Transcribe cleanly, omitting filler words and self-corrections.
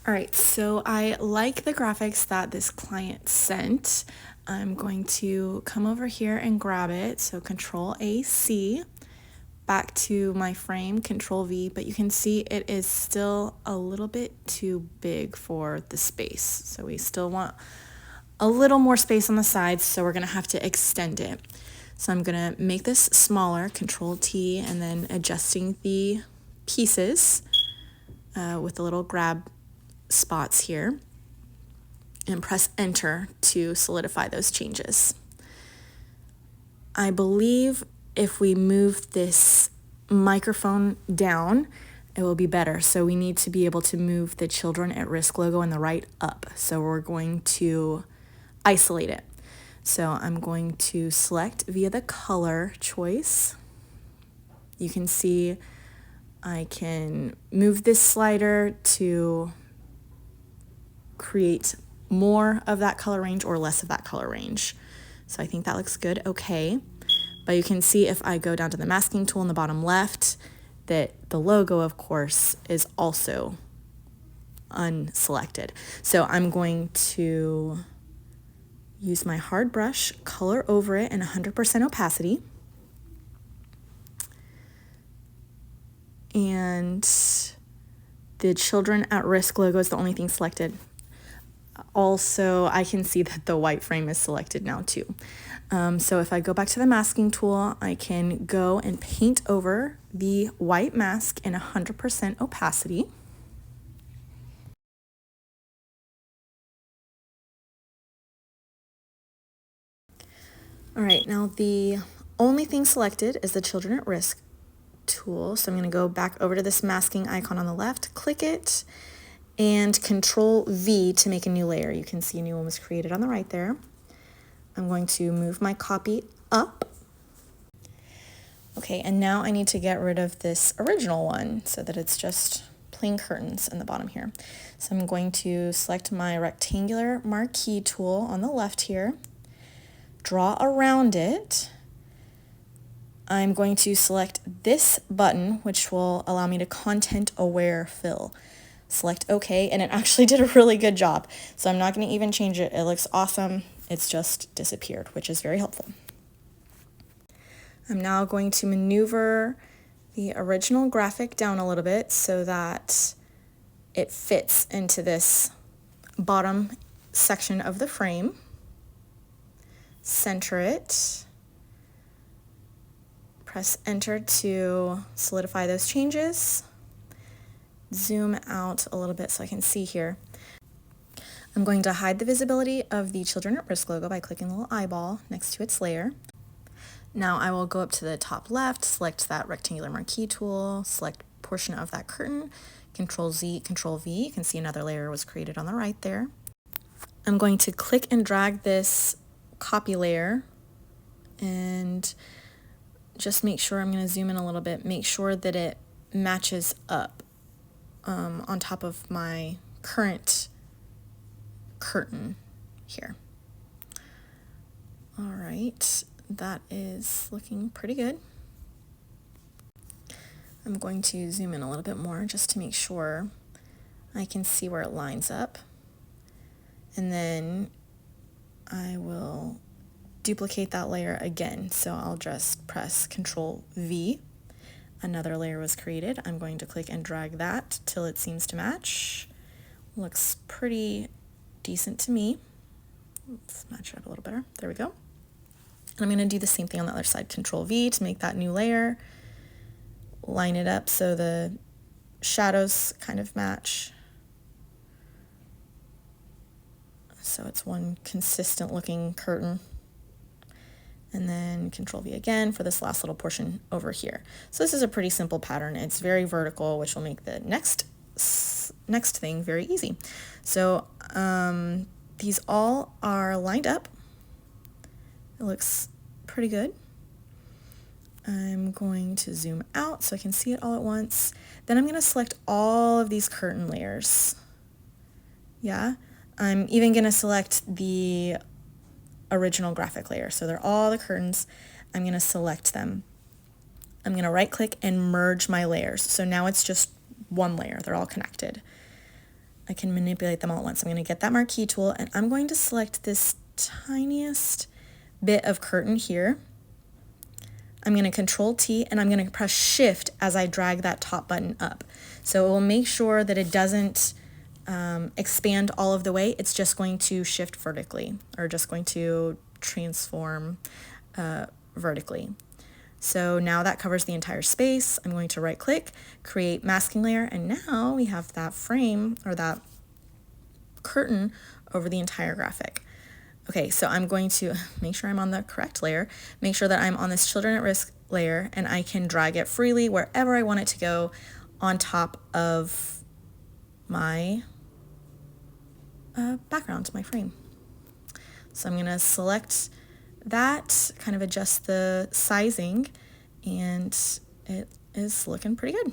All right, so I like the graphics that this client sent. I'm going to come over here and grab it. So Control AC, back to my frame, Control V, but you can see it is still a little bit too big for the space. So we still want a little more space on the sides, so we're gonna have to extend it. So I'm gonna make this smaller, Control T, and then adjusting the pieces with the little grab spots here, and press enter to solidify those changes. I believe if we move this microphone down, it will be better. So we need to be able to move the Children at Risk logo in the right up. So we're going to isolate it. So I'm going to select via the color choice. You can see I can move this slider to create more of that color range or less of that color range. So I think that looks good, okay. But you can see if I go down to the masking tool in the bottom left that the logo, of course, is also unselected. So I'm going to use my hard brush, color over it in 100% opacity. And the Children at Risk logo is the only thing selected. Also, I can see that the white frame is selected now too. So if I go back to the masking tool, I can go and paint over the white mask in 100% opacity. All right, now the only thing selected is the Children at Risk tool. So I'm going to go back over to this masking icon on the left, click it, and Control V to make a new layer. You can see a new one was created on the right there. I'm going to move my copy up. Okay, and now I need to get rid of this original one so that it's just plain curtains in the bottom here. So I'm going to select my rectangular marquee tool on the left here, draw around it. I'm going to select this button, which will allow me to content aware fill. Select OK, and it actually did a really good job. So I'm not going to even change it. It looks awesome. It's just disappeared, which is very helpful. I'm now going to maneuver the original graphic down a little bit so that it fits into this bottom section of the frame. Center it. Press enter to solidify those changes. Zoom out a little bit so I can see here. I'm going to hide the visibility of the Children at Risk logo by clicking the little eyeball next to its layer. Now I will go up to the top left, select that rectangular marquee tool, select portion of that curtain, Control Z, Control V. You can see another layer was created on the right there. I'm going to click and drag this copy layer and just make sure, I'm going to zoom in a little bit, make sure that it matches up on top of my current curtain here. All right, that is looking pretty good. I'm going to zoom in a little bit more just to make sure I can see where it lines up. And then I will duplicate that layer again. So I'll just press Control V. Another layer was created. I'm going to click and drag that till it seems to match. Looks pretty decent to me. Let's match it up a little better. There we go. And I'm going to do the same thing on the other side. Control V to make that new layer. Line it up so the shadows kind of match. So it's one consistent looking curtain. And then Control V again for this last little portion over here. So this is a pretty simple pattern. It's very vertical, which will make the next thing very easy. So these all are lined up. It looks pretty good. I'm going to zoom out so I can see it all at once. Then I'm going to select all of these curtain layers. Yeah, I'm even going to select the original graphic layer. So they're all the curtains. I'm going to select them. I'm going to right click and merge my layers. So now it's just one layer. They're all connected. I can manipulate them all at once. I'm going to get that marquee tool and I'm going to select this tiniest bit of curtain here. I'm going to Control T and I'm going to press Shift as I drag that top button up. So it will make sure that it doesn't expand all of the way. It's just going to shift vertically, or just going to transform vertically. So now that covers the entire space. I'm going to right click, create masking layer, and now we have that frame or that curtain over the entire graphic. Okay, so I'm going to make sure I'm on the correct layer, make sure that I'm on this children at risk layer, and I can drag it freely wherever I want it to go on top of my background, my frame. So I'm going to select that, kind of adjust the sizing, and it is looking pretty good.